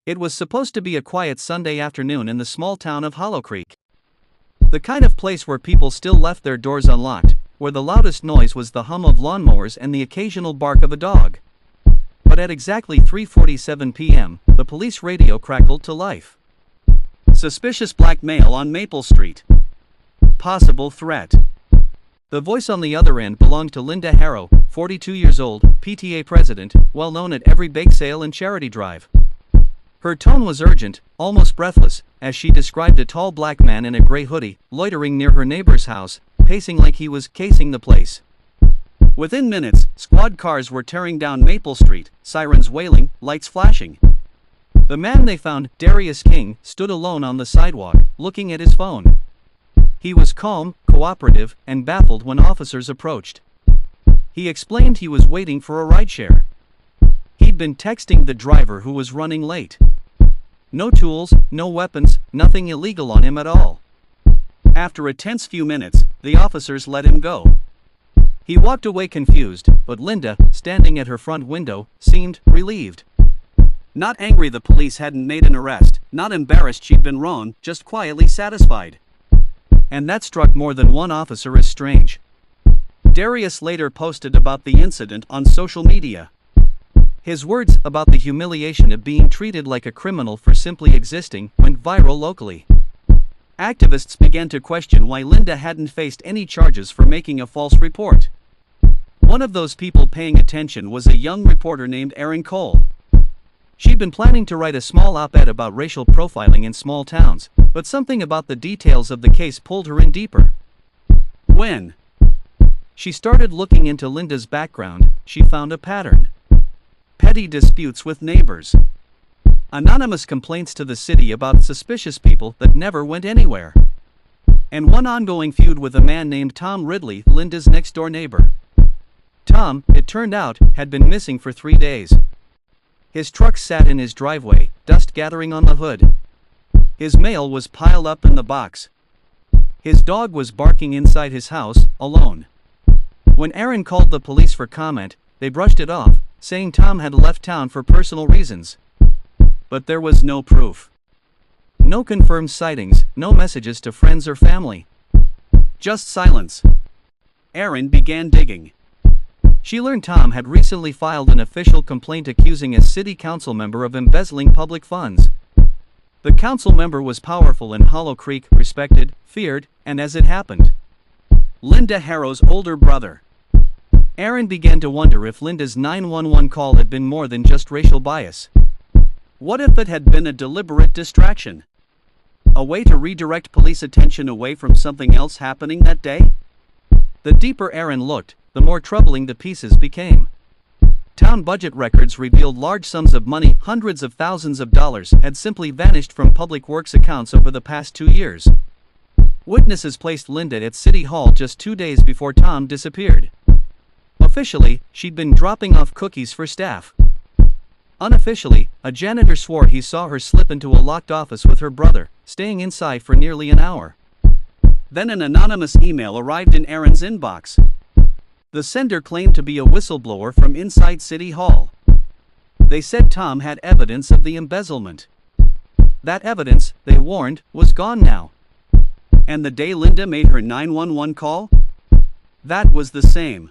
It was supposed to be a quiet Sunday afternoon in the small town of Hollow Creek. The kind of place where people still left their doors unlocked, where the loudest noise was the hum of lawnmowers and the occasional bark of a dog. But at exactly 3:47 p.m., the police radio crackled to life. Suspicious black male on Maple Street. Possible threat. The voice on the other end belonged to Linda Harrow, 42 years old, PTA president, well known at every bake sale and charity drive. Her tone was urgent, almost breathless, as she described a tall black man in a gray hoodie, loitering near her neighbor's house, pacing like he was casing the place. Within minutes, squad cars were tearing down Maple Street, sirens wailing, lights flashing. The man they found, Darius King, stood alone on the sidewalk, looking at his phone. He was calm, cooperative, and baffled when officers approached. He explained he was waiting for a rideshare. He'd been texting the driver who was running late. No tools, no weapons, nothing illegal on him at all. After a tense few minutes, the officers let him go. He walked away confused, but Linda, standing at her front window, seemed relieved. Not angry the police hadn't made an arrest, not embarrassed she'd been wrong, just quietly satisfied. And that struck more than one officer as strange. Darius later posted about the incident on social media. His words about the humiliation of being treated like a criminal for simply existing went viral locally. Activists began to question why Linda hadn't faced any charges for making a false report. One of those people paying attention was a young reporter named Erin Cole. She'd been planning to write a small op-ed about racial profiling in small towns, but something about the details of the case pulled her in deeper. When she started looking into Linda's background, she found a pattern. Petty disputes with neighbors. Anonymous complaints to the city about suspicious people that never went anywhere. And one ongoing feud with a man named Tom Ridley, Linda's next-door neighbor. Tom, it turned out, had been missing for 3 days. His truck sat in his driveway, dust gathering on the hood. His mail was piled up in the box. His dog was barking inside his house, alone. When Erin called the police for comment, they brushed it off, saying Tom had left town for personal reasons. But there was no proof. No confirmed sightings, no messages to friends or family. Just silence. Erin began digging. She learned Tom had recently filed an official complaint accusing a city council member of embezzling public funds. The council member was powerful in Hollow Creek, respected, feared, and as it happened, Linda Harrow's older brother. Erin began to wonder if Linda's 911 call had been more than just racial bias. What if it had been a deliberate distraction? A way to redirect police attention away from something else happening that day? The deeper Erin looked, the more troubling the pieces became. Town budget records revealed large sums of money, hundreds of thousands of dollars, had simply vanished from public works accounts over the past 2 years. Witnesses placed Linda at City Hall just 2 days before Tom disappeared. Officially, she'd been dropping off cookies for staff. Unofficially, a janitor swore he saw her slip into a locked office with her brother, staying inside for nearly an hour. Then an anonymous email arrived in Erin's inbox. The sender claimed to be a whistleblower from inside City Hall. They said Tom had evidence of the embezzlement. That evidence, they warned, was gone now. And the day Linda made her 911 call? That was the same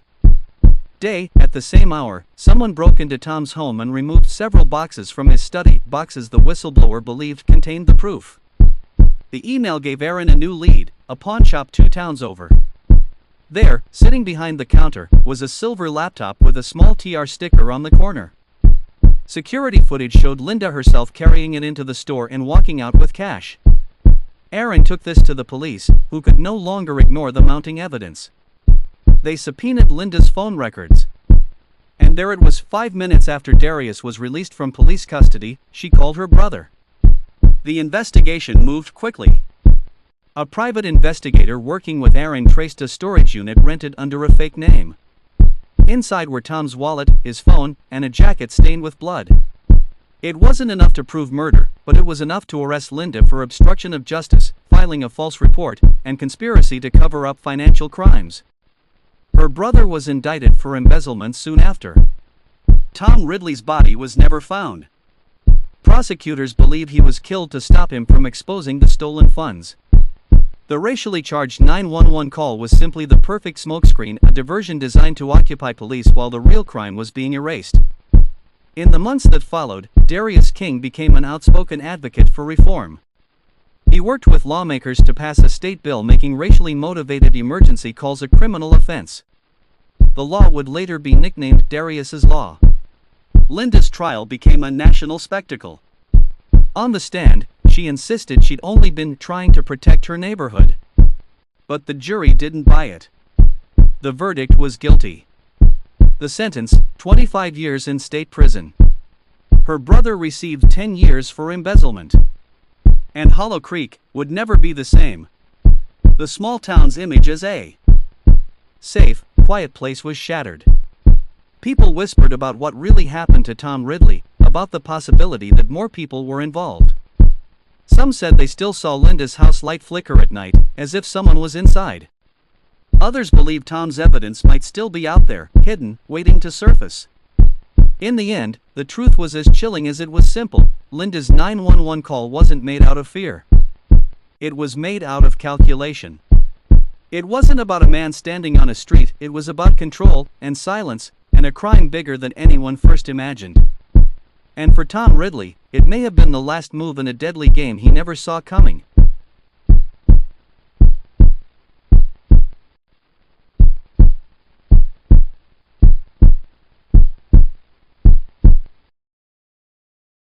day, at the same hour, someone broke into Tom's home and removed several boxes from his study, boxes the whistleblower believed contained the proof. The email gave Erin a new lead, a pawn shop 2 towns over. There, sitting behind the counter, was a silver laptop with a small TR sticker on the corner. Security footage showed Linda herself carrying it into the store and walking out with cash. Erin took this to the police, who could no longer ignore the mounting evidence. They subpoenaed Linda's phone records. And there it was. 5 minutes after Darius was released from police custody, she called her brother. The investigation moved quickly. A private investigator working with Erin traced a storage unit rented under a fake name. Inside were Tom's wallet, his phone, and a jacket stained with blood. It wasn't enough to prove murder, but it was enough to arrest Linda for obstruction of justice, filing a false report, and conspiracy to cover up financial crimes. Her brother was indicted for embezzlement soon after. Tom Ridley's body was never found. Prosecutors believe he was killed to stop him from exposing the stolen funds. The racially charged 911 call was simply the perfect smokescreen, a diversion designed to occupy police while the real crime was being erased. In the months that followed, Darius King became an outspoken advocate for reform. He worked with lawmakers to pass a state bill making racially motivated emergency calls a criminal offense. The law would later be nicknamed Darius's Law. Linda's trial became a national spectacle. On the stand, she insisted she'd only been trying to protect her neighborhood. But the jury didn't buy it. The verdict was guilty. The sentence, 25 years in state prison. Her brother received 10 years for embezzlement. And Hollow Creek would never be the same. The small town's image as a safe, quiet place was shattered. People whispered about what really happened to Tom Ridley, about the possibility that more people were involved. Some said they still saw Linda's house light flicker at night, as if someone was inside. Others believed Tom's evidence might still be out there, hidden, waiting to surface. In the end, the truth was as chilling as it was simple. Linda's 911 call wasn't made out of fear. It was made out of calculation. It wasn't about a man standing on a street, it was about control, and silence, and a crime bigger than anyone first imagined. And for Tom Ridley, it may have been the last move in a deadly game he never saw coming.